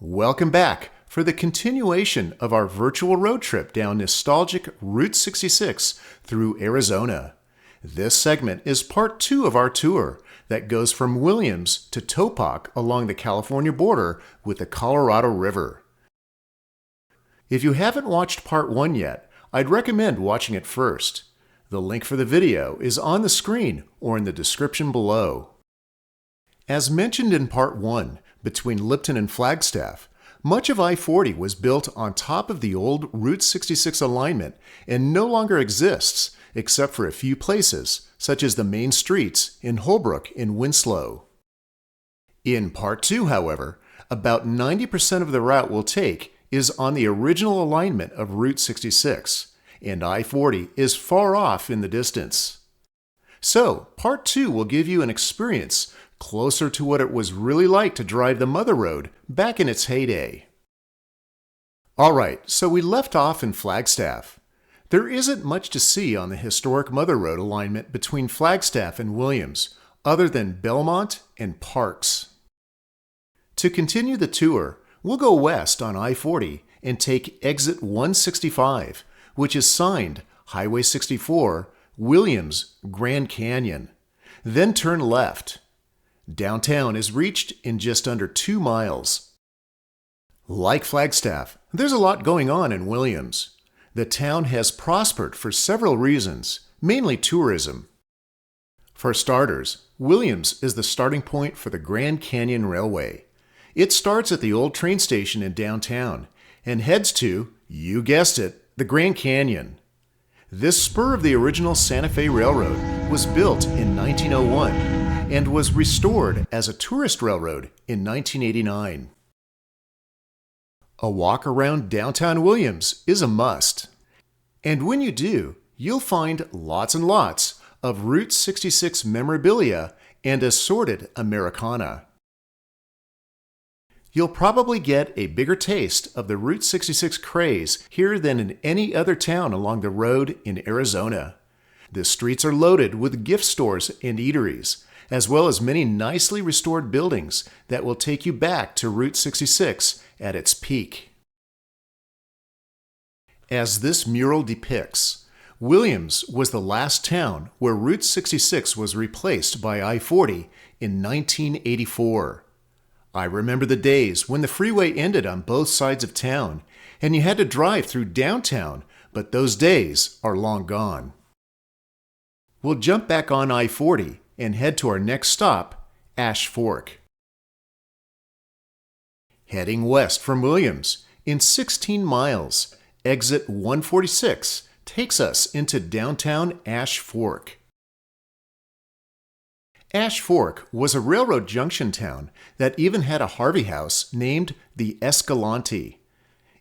Welcome back for the continuation of our virtual road trip down nostalgic Route 66 through Arizona. This segment is part 2 of our tour that goes from Williams to Topock along the California border with the Colorado River. If you haven't watched part 1 yet, I'd recommend watching it first. The link for the video is on the screen or in the description below. As mentioned in part 1, between Lipton and Flagstaff, much of I-40 was built on top of the old Route 66 alignment and no longer exists except for a few places, such as the main streets in Holbrook and Winslow. In part 2, however, about 90% of the route we'll take is on the original alignment of Route 66, and I-40 is far off in the distance. So, part 2 will give you an experience closer to what it was really like to drive the Mother Road back in its heyday. Alright, so we left off in Flagstaff. There isn't much to see on the historic Mother Road alignment between Flagstaff and Williams, other than Belmont and Parks. To continue the tour, we'll go west on I-40 and take exit 165, which is signed Highway 64, Williams, Grand Canyon. Then turn left. Downtown is reached in just under 2 miles. Like Flagstaff, there's a lot going on in Williams. The town has prospered for several reasons, mainly tourism. For starters, Williams is the starting point for the Grand Canyon Railway. It starts at the old train station in downtown and heads to, you guessed it, the Grand Canyon. This spur of the original Santa Fe Railroad was built in 1901 and was restored as a tourist railroad in 1989. A walk around downtown Williams is a must. And when you do, you'll find lots and lots of Route 66 memorabilia and assorted Americana. You'll probably get a bigger taste of the Route 66 craze here than in any other town along the road in Arizona. The streets are loaded with gift stores and eateries, as well as many nicely restored buildings that will take you back to Route 66 at its peak. As this mural depicts, Williams was the last town where Route 66 was replaced by I-40 in 1984. I remember the days when the freeway ended on both sides of town, and you had to drive through downtown, but those days are long gone. We'll jump back on I-40 and head to our next stop, Ash Fork. Heading west from Williams, in 16 miles, exit 146 takes us into downtown Ash Fork. Ash Fork was a railroad junction town that even had a Harvey house named the Escalante.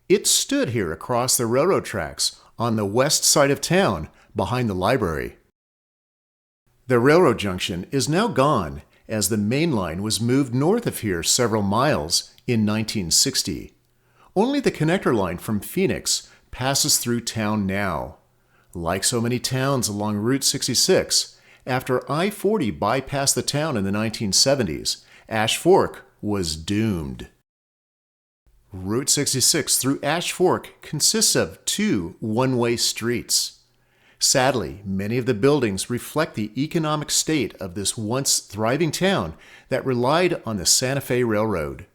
It stood here across the railroad tracks on the west side of town behind the library. The railroad junction is now gone as the main line was moved north of here several miles in 1960. Only the connector line from Phoenix passes through town now. Like so many towns along Route 66, after I-40 bypassed the town in the 1970s, Ash Fork was doomed. Route 66 through Ash Fork consists of 2 one-way streets. Sadly, many of the buildings reflect the economic state of this once thriving town that relied on the Santa Fe Railroad.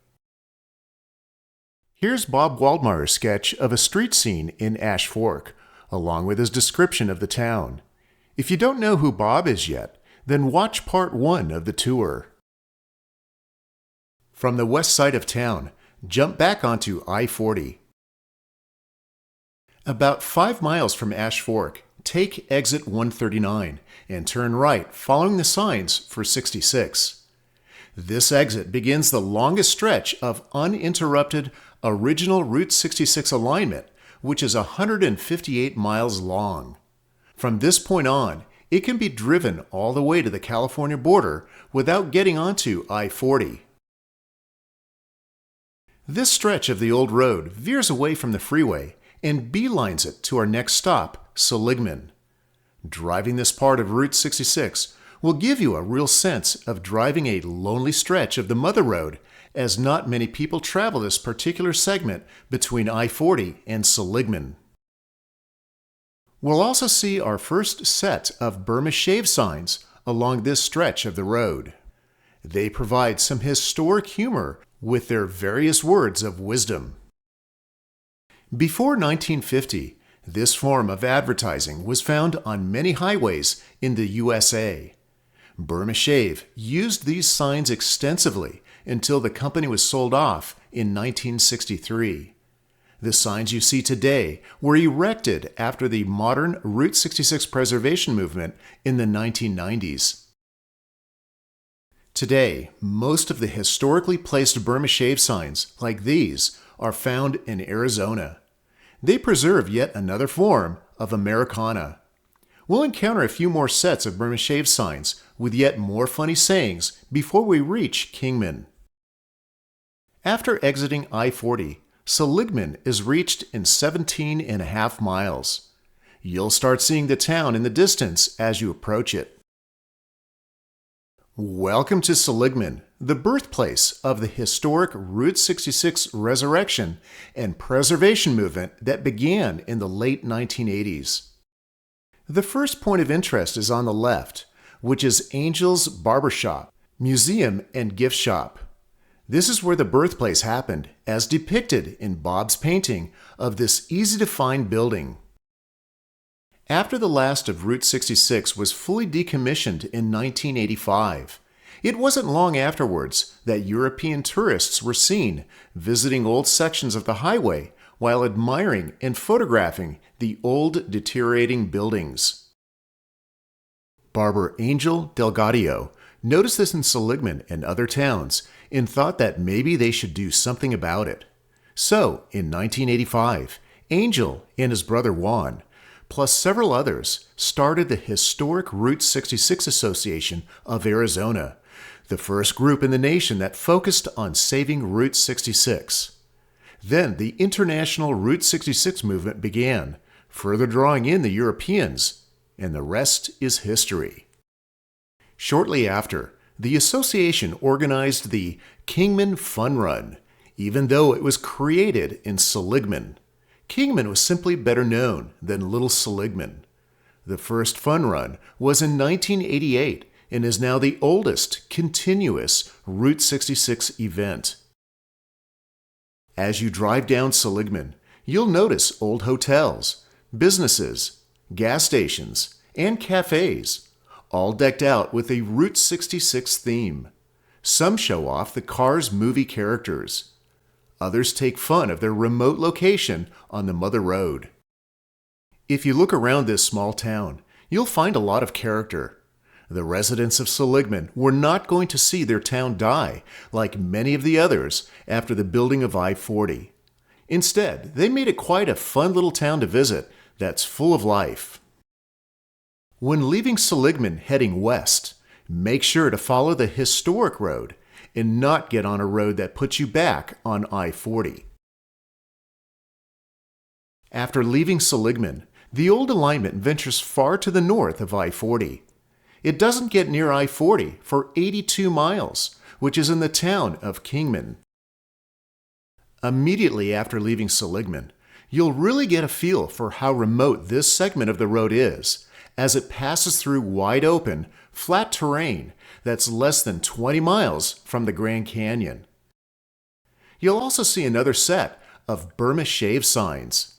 Here's Bob Waldmeyer's sketch of a street scene in Ash Fork, along with his description of the town. If you don't know who Bob is yet, then watch part 1 of the tour. From the west side of town, jump back onto I-40. About 5 miles from Ash Fork, take exit 139 and turn right following the signs for 66. This exit begins the longest stretch of uninterrupted original Route 66 alignment, which is 158 miles long. From this point on, it can be driven all the way to the California border without getting onto I-40. This stretch of the old road veers away from the freeway and beelines it to our next stop, Seligman. Driving this part of Route 66 will give you a real sense of driving a lonely stretch of the Mother Road as not many people travel this particular segment between I-40 and Seligman. We'll also see our first set of Burma shave signs along this stretch of the road. They provide some historic humor with their various words of wisdom. Before 1950, this form of advertising was found on many highways in the USA. Burma Shave used these signs extensively until the company was sold off in 1963. The signs you see today were erected after the modern Route 66 preservation movement in the 1990s. Today, most of the historically placed Burma Shave signs, like these, are found in Arizona. They preserve yet another form of Americana. We'll encounter a few more sets of Burma Shave signs with yet more funny sayings before we reach Kingman. After exiting I-40, Seligman is reached in 17.5 miles. You'll start seeing the town in the distance as you approach it. Welcome to Seligman, the birthplace of the historic Route 66 resurrection and preservation movement that began in the late 1980s. The first point of interest is on the left, which is Angel's Barbershop, Museum and Gift Shop. This is where the birthplace happened, as depicted in Bob's painting of this easy-to-find building. After the last of Route 66 was fully decommissioned in 1985, it wasn't long afterwards that European tourists were seen visiting old sections of the highway while admiring and photographing the old deteriorating buildings. Barber Angel Delgadio noticed this in Seligman and other towns and thought that maybe they should do something about it. So, in 1985, Angel and his brother Juan, plus several others, started the historic Route 66 Association of Arizona, the first group in the nation that focused on saving Route 66. Then the international Route 66 movement began, further drawing in the Europeans, and the rest is history. Shortly after, the association organized the Kingman Fun Run, even though it was created in Seligman. Kingman was simply better known than Little Seligman. The first fun run was in 1988 and is now the oldest continuous Route 66 event. As you drive down Seligman, you'll notice old hotels, businesses, gas stations, and cafes, all decked out with a Route 66 theme. Some show off the Cars movie characters. Others take fun of their remote location on the Mother Road. If you look around this small town, you'll find a lot of character. The residents of Seligman were not going to see their town die like many of the others after the building of I-40. Instead, they made it quite a fun little town to visit that's full of life. When leaving Seligman heading west, make sure to follow the historic road and not get on a road that puts you back on I-40. After leaving Seligman, the old alignment ventures far to the north of I-40. It doesn't get near I-40 for 82 miles, which is in the town of Kingman. Immediately after leaving Seligman, you'll really get a feel for how remote this segment of the road is, as it passes through wide open, flat terrain that's less than 20 miles from the Grand Canyon. You'll also see another set of Burma Shave signs.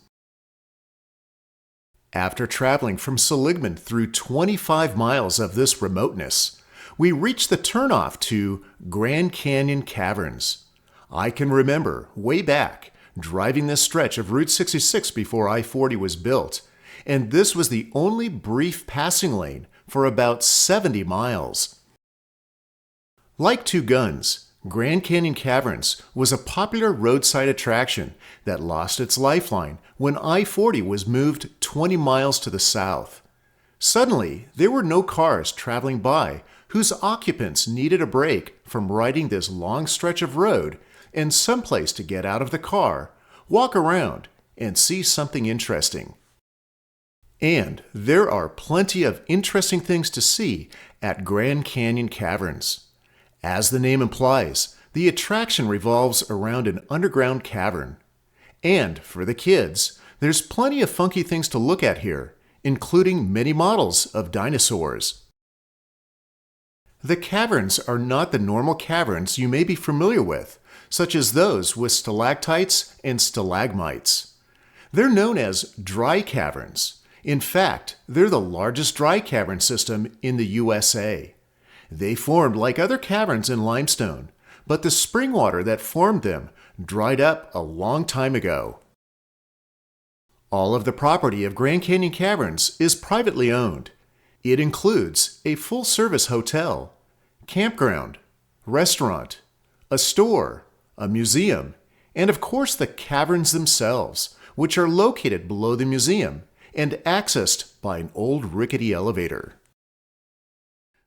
After traveling from Seligman through 25 miles of this remoteness, we reach the turnoff to Grand Canyon Caverns. I can remember, way back, driving this stretch of Route 66 before I-40 was built, and this was the only brief passing lane for about 70 miles. Like Two Guns, Grand Canyon Caverns was a popular roadside attraction that lost its lifeline when I-40 was moved 20 miles to the south. Suddenly, there were no cars traveling by whose occupants needed a break from riding this long stretch of road and someplace to get out of the car, walk around, and see something interesting. And there are plenty of interesting things to see at Grand Canyon Caverns. As the name implies, the attraction revolves around an underground cavern. And for the kids, there's plenty of funky things to look at here, including many models of dinosaurs. The caverns are not the normal caverns you may be familiar with, such as those with stalactites and stalagmites. They're known as dry caverns. In fact, they're the largest dry cavern system in the USA. They formed like other caverns in limestone, but the spring water that formed them dried up a long time ago. All of the property of Grand Canyon Caverns is privately owned. It includes a full-service hotel, campground, restaurant, a store, a museum, and of course the caverns themselves, which are located below the museum and accessed by an old rickety elevator.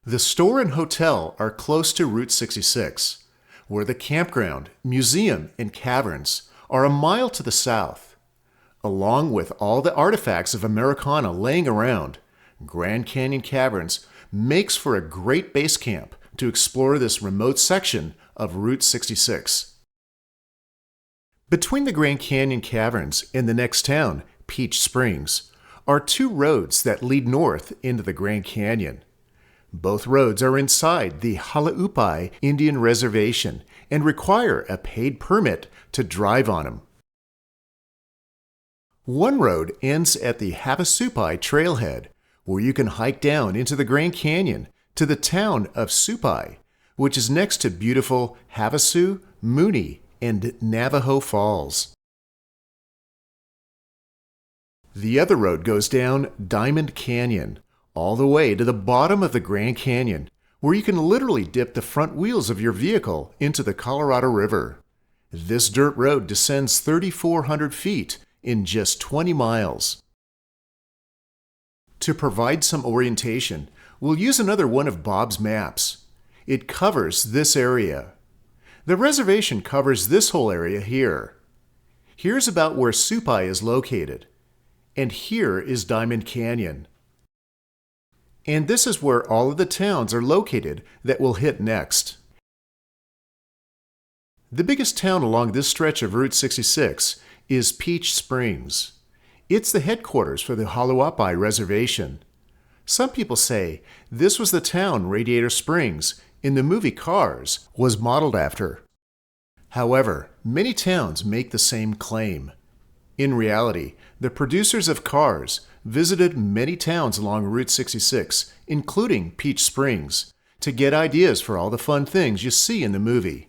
The store and hotel are close to Route 66, where the campground, museum, and caverns are a mile to the south. Along with all the artifacts of Americana laying around, Grand Canyon Caverns makes for a great base camp to explore this remote section of Route 66. Between the Grand Canyon Caverns and the next town, Peach Springs, are two roads that lead north into the Grand Canyon. Both roads are inside the Halaupai Indian Reservation and require a paid permit to drive on them. One road ends at the Havasupai trailhead, where you can hike down into the Grand Canyon to the town of Supai, which is next to beautiful Havasu, Mooney, and Navajo Falls. The other road goes down Diamond Canyon, all the way to the bottom of the Grand Canyon, where you can literally dip the front wheels of your vehicle into the Colorado River. This dirt road descends 3,400 feet in just 20 miles. To provide some orientation, we'll use another one of Bob's maps. It covers this area. The reservation covers this whole area here. Here's about where Supai is located. And here is Diamond Canyon. And this is where all of the towns are located that we'll hit next. The biggest town along this stretch of Route 66 is Peach Springs. It's the headquarters for the Halaupai Reservation. Some people say this was the town Radiator Springs in the movie Cars was modeled after. However, many towns make the same claim. In reality, the producers of Cars visited many towns along Route 66, including Peach Springs, to get ideas for all the fun things you see in the movie.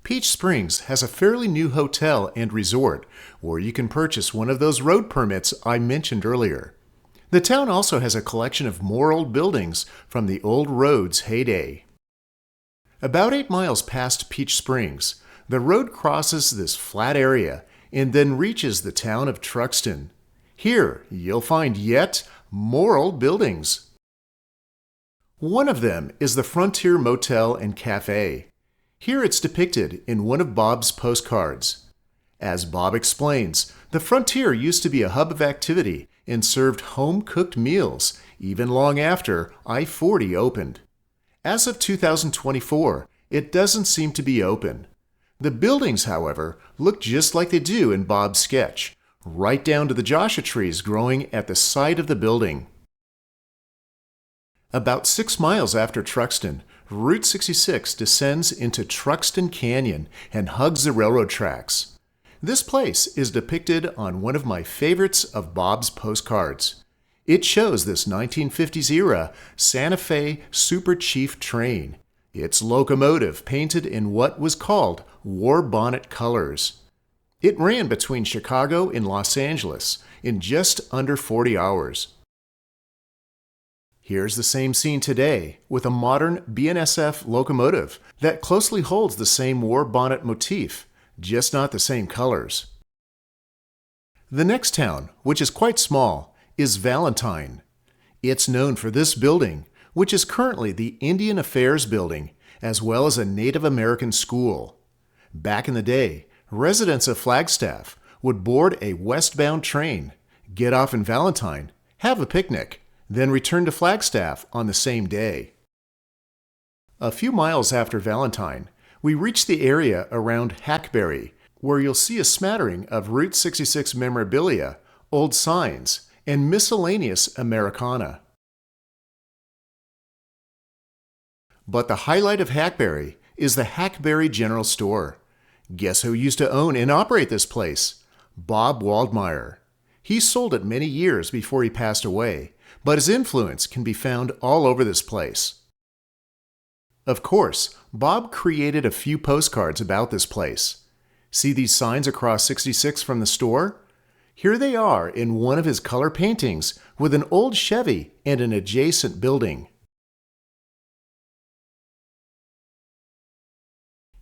Peach Springs has a fairly new hotel and resort where you can purchase one of those road permits I mentioned earlier. The town also has a collection of more old buildings from the old road's heyday. About 8 miles past Peach Springs, the road crosses this flat area and then reaches the town of Truxton. Here, you'll find yet more old buildings. One of them is the Frontier Motel and Cafe. Here it's depicted in one of Bob's postcards. As Bob explains, the Frontier used to be a hub of activity and served home-cooked meals even long after I-40 opened. As of 2024, it doesn't seem to be open. The buildings, however, look just like they do in Bob's sketch, right down to the Joshua trees growing at the side of the building. About 6 miles after Truxton, Route 66 descends into Truxton Canyon and hugs the railroad tracks. This place is depicted on one of my favorites of Bob's postcards. It shows this 1950s era Santa Fe Super Chief train, its locomotive painted in what was called war bonnet colors. It ran between Chicago and Los Angeles in just under 40 hours. Here's the same scene today with a modern BNSF locomotive that closely holds the same war bonnet motif, just not the same colors. The next town, which is quite small, is Valentine. It's known for this building, which is currently the Indian Affairs Building, as well as a Native American school. Back in the day, residents of Flagstaff would board a westbound train, get off in Valentine, have a picnic, then return to Flagstaff on the same day. A few miles after Valentine, We reach the area around Hackberry, where you'll see a smattering of Route 66 memorabilia, old signs, and miscellaneous Americana. But the highlight of Hackberry is the Hackberry General Store. Guess who used to own and operate this place? Bob Waldmeyer. He sold it many years before he passed away, but his influence can be found all over this place. Of course, Bob created a few postcards about this place. See these signs across 66 from the store? Here they are in one of his color paintings with an old Chevy and an adjacent building.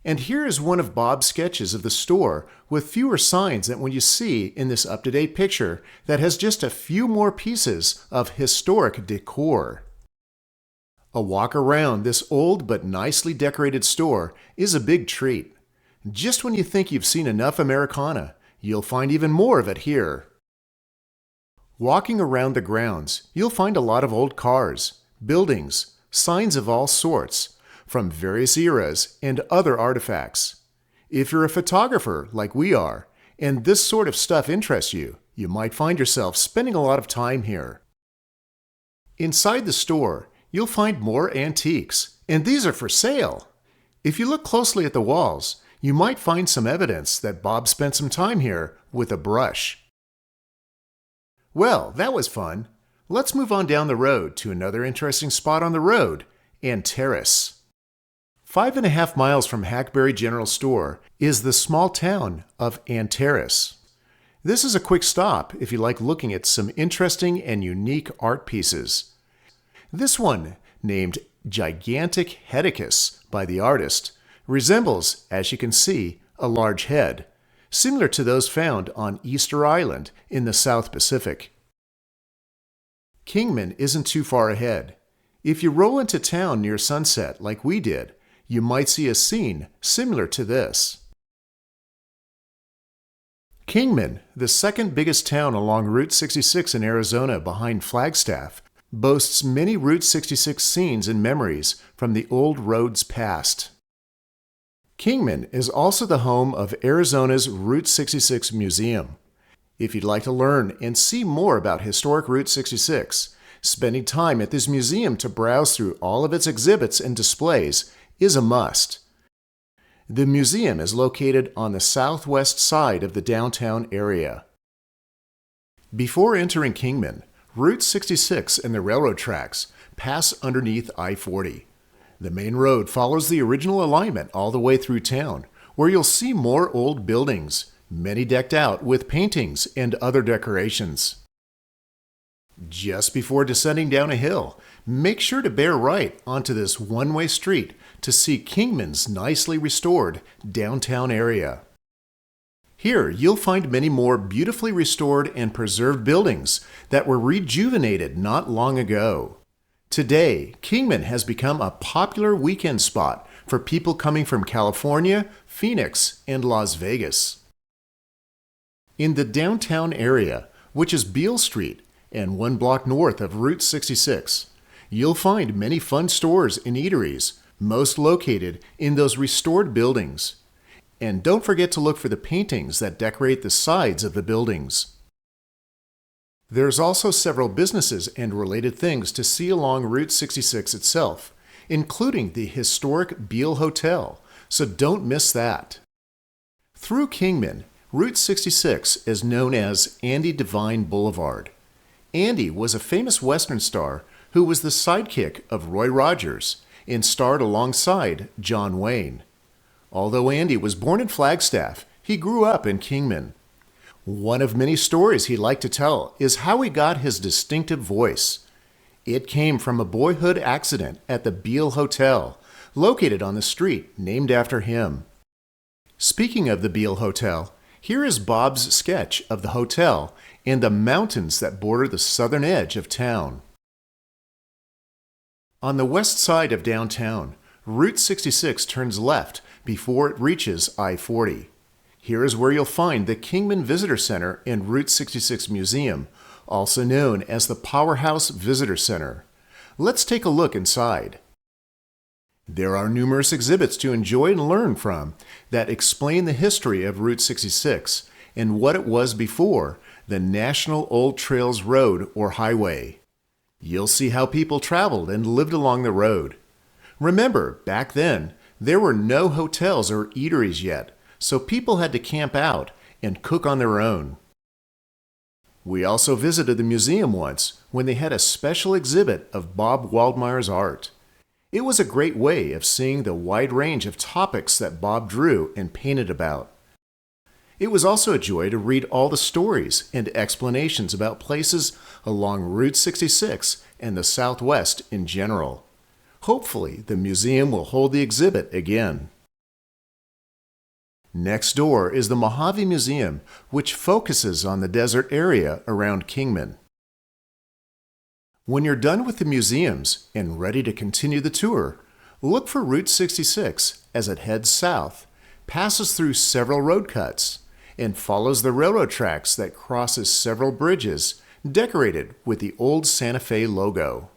And here is one of Bob's sketches of the store with fewer signs than what you see in this up-to-date picture that has just a few more pieces of historic decor. A walk around this old but nicely decorated store is a big treat. Just when you think you've seen enough Americana, you'll find even more of it here. Walking around the grounds, you'll find a lot of old cars, buildings, signs of all sorts, from various eras and other artifacts. If you're a photographer like we are, and this sort of stuff interests you, you might find yourself spending a lot of time here. Inside the store, you'll find more antiques, and these are for sale. If you look closely at the walls, you might find some evidence that Bob spent some time here with a brush. Well, that was fun. Let's move on down the road to another interesting spot on the road, Antares. 5.5 miles from Hackberry General Store is the small town of Antares. This is a quick stop if you like looking at some interesting and unique art pieces. This one, named Gigantic Headicus by the artist, resembles, as you can see, a large head, similar to those found on Easter Island in the South Pacific. Kingman isn't too far ahead. If you roll into town near sunset like we did, you might see a scene similar to this. Kingman, the second biggest town along Route 66 in Arizona behind Flagstaff, boasts many Route 66 scenes and memories from the old road's past. Kingman is also the home of Arizona's Route 66 Museum. If you'd like to learn and see more about historic Route 66, spending time at this museum to browse through all of its exhibits and displays is a must. The museum is located on the southwest side of the downtown area. Before entering Kingman, Route 66 and the railroad tracks pass underneath I-40. The main road follows the original alignment all the way through town, where you'll see more old buildings, many decked out with paintings and other decorations. Just before descending down a hill, make sure to bear right onto this one-way street to see Kingman's nicely restored downtown area. Here, you'll find many more beautifully restored and preserved buildings that were rejuvenated not long ago. Today, Kingman has become a popular weekend spot for people coming from California, Phoenix, and Las Vegas. In the downtown area, which is Beale Street and 1 block north of Route 66, you'll find many fun stores and eateries, most located in those restored buildings. And don't forget to look for the paintings that decorate the sides of the buildings. There's also several businesses and related things to see along Route 66 itself, including the historic Beale Hotel, so don't miss that. Through Kingman, Route 66 is known as Andy Devine Boulevard. Andy was a famous Western star who was the sidekick of Roy Rogers and starred alongside John Wayne. Although Andy was born in Flagstaff, he grew up in Kingman. One of many stories he liked to tell is how he got his distinctive voice. It came from a boyhood accident at the Beale Hotel, located on the street named after him. Speaking of the Beale Hotel, here is Bob's sketch of the hotel and the mountains that border the southern edge of town. On the west side of downtown, Route 66 turns left before it reaches I-40. Here is where you'll find the Kingman Visitor Center and Route 66 Museum, also known as the Powerhouse Visitor Center. Let's take a look inside. There are numerous exhibits to enjoy and learn from that explain the history of Route 66 and what it was before the National Old Trails Road or Highway. You'll see how people traveled and lived along the road. Remember, back then, there were no hotels or eateries yet, so people had to camp out and cook on their own. We also visited the museum once when they had a special exhibit of Bob Waldmeyer's art. It was a great way of seeing the wide range of topics that Bob drew and painted about. It was also a joy to read all the stories and explanations about places along Route 66 and the Southwest in general. Hopefully, the museum will hold the exhibit again. Next door is the Mojave Museum, which focuses on the desert area around Kingman. When you're done with the museums and ready to continue the tour, look for Route 66 as it heads south, passes through several road cuts, and follows the railroad tracks that crosses several bridges decorated with the old Santa Fe logo.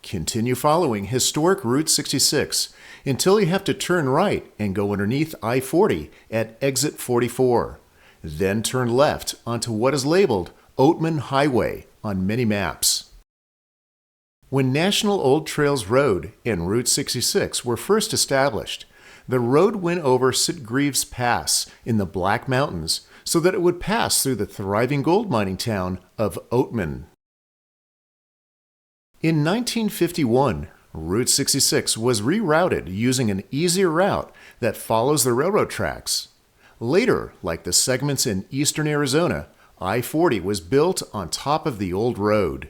Continue following historic Route 66 until you have to turn right and go underneath I-40 at exit 44. Then turn left onto what is labeled Oatman Highway on many maps. When National Old Trails Road and Route 66 were first established, the road went over Sitgreaves Pass in the Black Mountains so that it would pass through the thriving gold mining town of Oatman. In 1951, Route 66 was rerouted using an easier route that follows the railroad tracks. Later, like the segments in eastern Arizona, I-40 was built on top of the old road.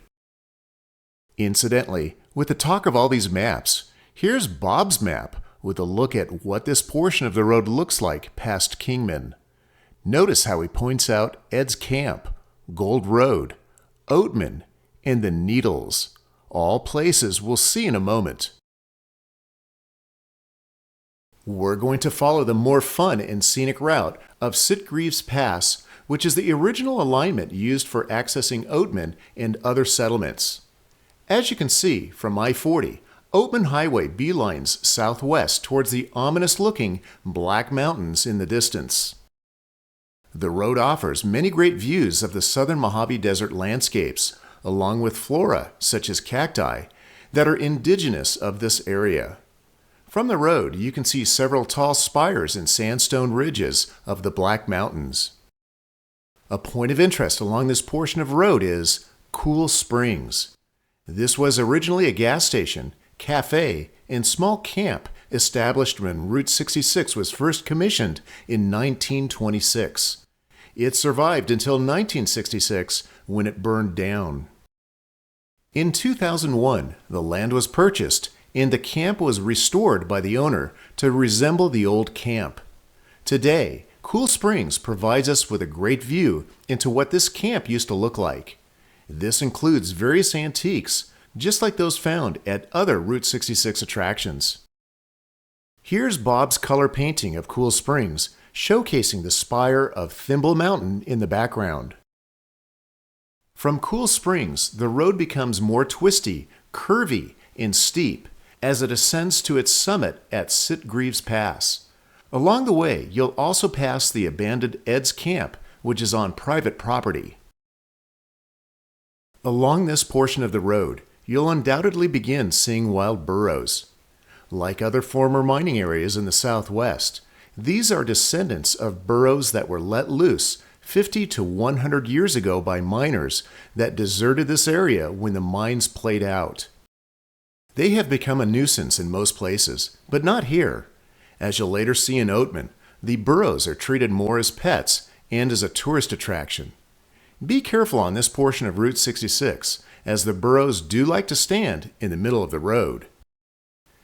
Incidentally, with the talk of all these maps, here's Bob's map with a look at what this portion of the road looks like past Kingman. Notice how he points out Ed's Camp, Gold Road, Oatman, and the Needles. All places we'll see in a moment. We're going to follow the more fun and scenic route of Sitgreaves Pass, which is the original alignment used for accessing Oatman and other settlements. As you can see from I-40, Oatman Highway beelines southwest towards the ominous-looking Black Mountains in the distance. The road offers many great views of the southern Mojave Desert landscapes, along with flora such as cacti that are indigenous of this area. From the road, you can see several tall spires and sandstone ridges of the Black Mountains. A point of interest along this portion of road is Cool Springs. This was originally a gas station, cafe, and small camp established when Route 66 was first commissioned in 1926. It survived until 1966 when it burned down. In 2001, the land was purchased and the camp was restored by the owner to resemble the old camp. Today, Cool Springs provides us with a great view into what this camp used to look like. This includes various antiques, just like those found at other Route 66 attractions. Here's Bob's color painting of Cool Springs, showcasing the spire of Thimble Mountain in the background. From Cool Springs, the road becomes more twisty, curvy, and steep as it ascends to its summit at Sitgreaves Pass. Along the way, you'll also pass the abandoned Ed's Camp, which is on private property. Along this portion of the road, you'll undoubtedly begin seeing wild burros. Like other former mining areas in the Southwest, these are descendants of burros that were let loose 50 to 100 years ago by miners that deserted this area when the mines played out. They have become a nuisance in most places, but not here. As you'll later see in Oatman, the burros are treated more as pets and as a tourist attraction. Be careful on this portion of Route 66, as the burros do like to stand in the middle of the road.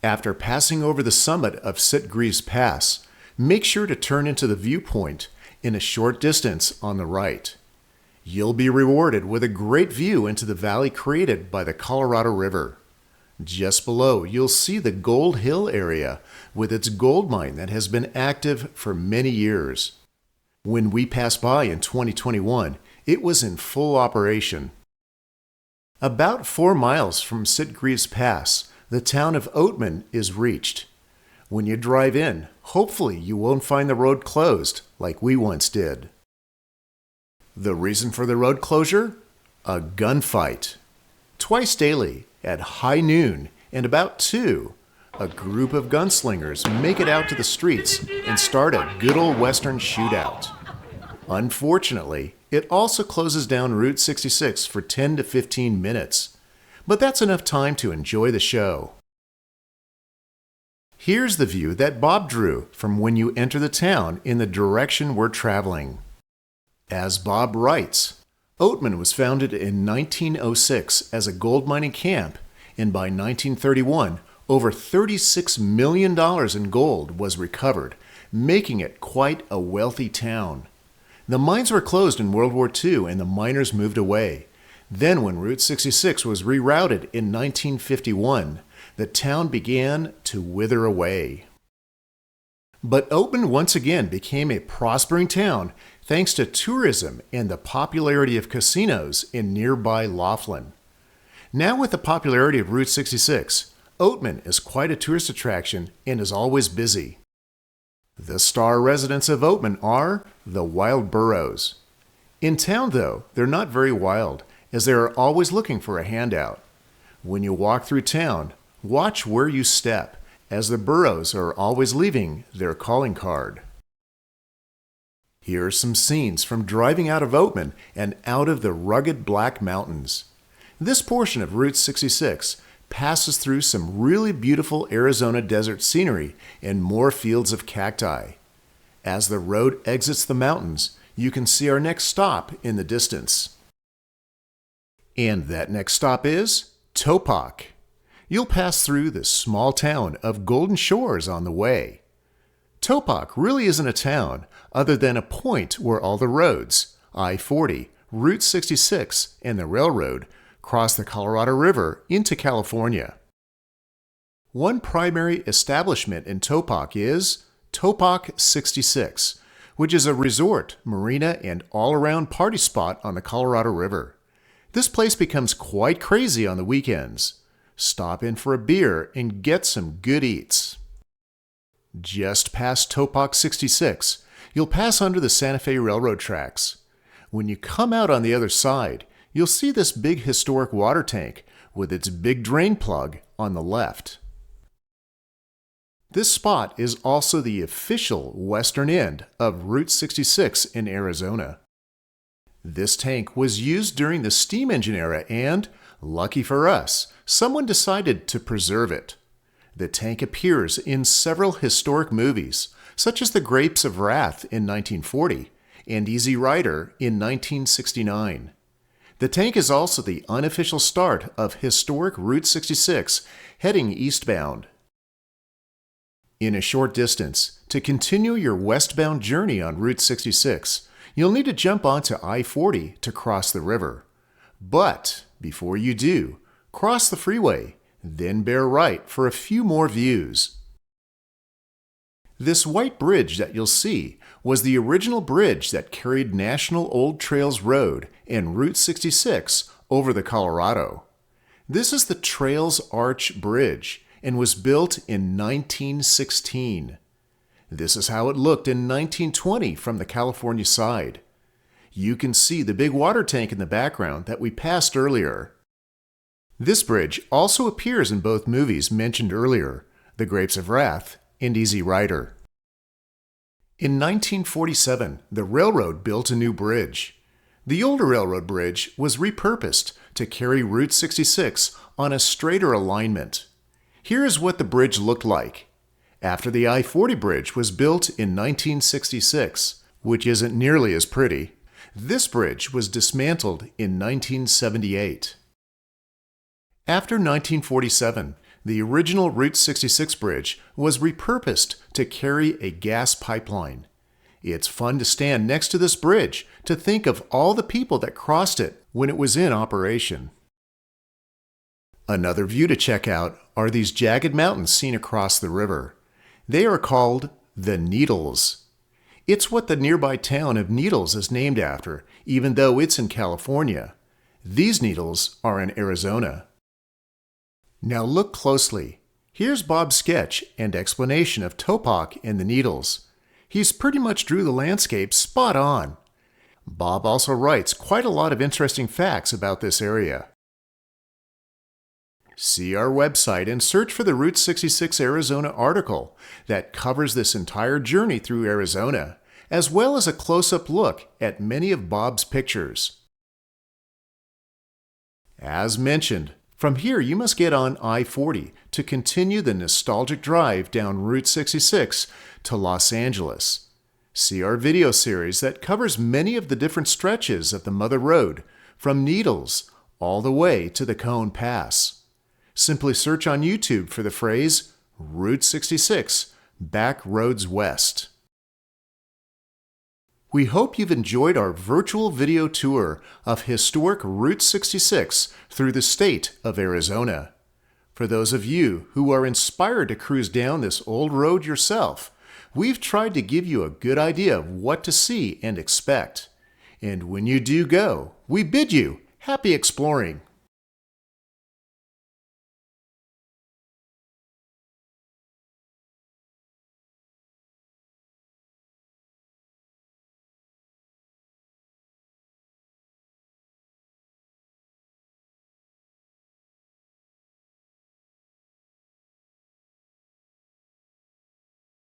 After passing over the summit of Sitgreaves Pass, make sure to turn into the viewpoint in a short distance on the right. You'll be rewarded with a great view into the valley created by the Colorado River. Just below, you'll see the Gold Hill area with its gold mine that has been active for many years. When we passed by in 2021, it was in full operation. About 4 miles from Sitgreaves Pass, the town of Oatman is reached. When you drive in, hopefully you won't find the road closed like we once did. The reason for the road closure? A gunfight. Twice daily, at high noon and about 2, a group of gunslingers make it out to the streets and start a good old Western shootout. Unfortunately, it also closes down Route 66 for 10 to 15 minutes, but that's enough time to enjoy the show. Here's the view that Bob drew from when you enter the town in the direction we're traveling. As Bob writes, Oatman was founded in 1906 as a gold mining camp, and by 1931, over $36 million in gold was recovered, making it quite a wealthy town. The mines were closed in World War II and the miners moved away. Then when Route 66 was rerouted in 1951, the town began to wither away. But Oatman once again became a prospering town thanks to tourism and the popularity of casinos in nearby Laughlin. Now with the popularity of Route 66, Oatman is quite a tourist attraction and is always busy. The star residents of Oatman are the wild burros. In town, though, they're not very wild, as they are always looking for a handout. When you walk through town, watch where you step, as the burros are always leaving their calling card. Here are some scenes from driving out of Oatman and out of the rugged Black Mountains. This portion of Route 66 passes through some really beautiful Arizona desert scenery and more fields of cacti. As the road exits the mountains, you can see our next stop in the distance. And that next stop is Topock. You'll pass through the small town of Golden Shores on the way. Topock really isn't a town other than a point where all the roads, I-40, Route 66, and the railroad cross the Colorado River into California. One primary establishment in Topock is Topock 66, which is a resort, marina, and all-around party spot on the Colorado River. This place becomes quite crazy on the weekends. Stop in for a beer and get some good eats. Just past Topock 66, you'll pass under the Santa Fe Railroad tracks. When you come out on the other side, you'll see this big historic water tank with its big drain plug on the left. This spot is also the official western end of Route 66 in Arizona. This tank was used during the steam engine era and, lucky for us, someone decided to preserve it. The tank appears in several historic movies, such as The Grapes of Wrath in 1940 and Easy Rider in 1969. The tank is also the unofficial start of historic Route 66 heading eastbound. In a short distance, to continue your westbound journey on Route 66, you'll need to jump onto I-40 to cross the river. But before you do, cross the freeway, then bear right for a few more views. This white bridge that you'll see was the original bridge that carried National Old Trails Road and Route 66 over the Colorado. This is the Trails Arch Bridge and was built in 1916. This is how it looked in 1920 from the California side. You can see the big water tank in the background that we passed earlier. This bridge also appears in both movies mentioned earlier, The Grapes of Wrath and Easy Rider. In 1947, the railroad built a new bridge. The older railroad bridge was repurposed to carry Route 66 on a straighter alignment. Here is what the bridge looked like. After the I-40 bridge was built in 1966, which isn't nearly as pretty, this bridge was dismantled in 1978. After 1947, the original Route 66 bridge was repurposed to carry a gas pipeline. It's fun to stand next to this bridge to think of all the people that crossed it when it was in operation. Another view to check out are these jagged mountains seen across the river. They are called the Needles. It's what the nearby town of Needles is named after, even though it's in California. These needles are in Arizona. Now look closely. Here's Bob's sketch and explanation of Topock and the needles. He's pretty much drew the landscape spot on. Bob also writes quite a lot of interesting facts about this area. See our website and search for the Route 66 Arizona article that covers this entire journey through Arizona, as well as a close-up look at many of Bob's pictures. As mentioned, from here you must get on I-40 to continue the nostalgic drive down Route 66 to Los Angeles. See our video series that covers many of the different stretches of the Mother Road, from Needles all the way to the Cone Pass. Simply search on YouTube for the phrase Route 66 Back Roads West. We hope you've enjoyed our virtual video tour of historic Route 66 through the state of Arizona. For those of you who are inspired to cruise down this old road yourself, we've tried to give you a good idea of what to see and expect. And when you do go, we bid you happy exploring.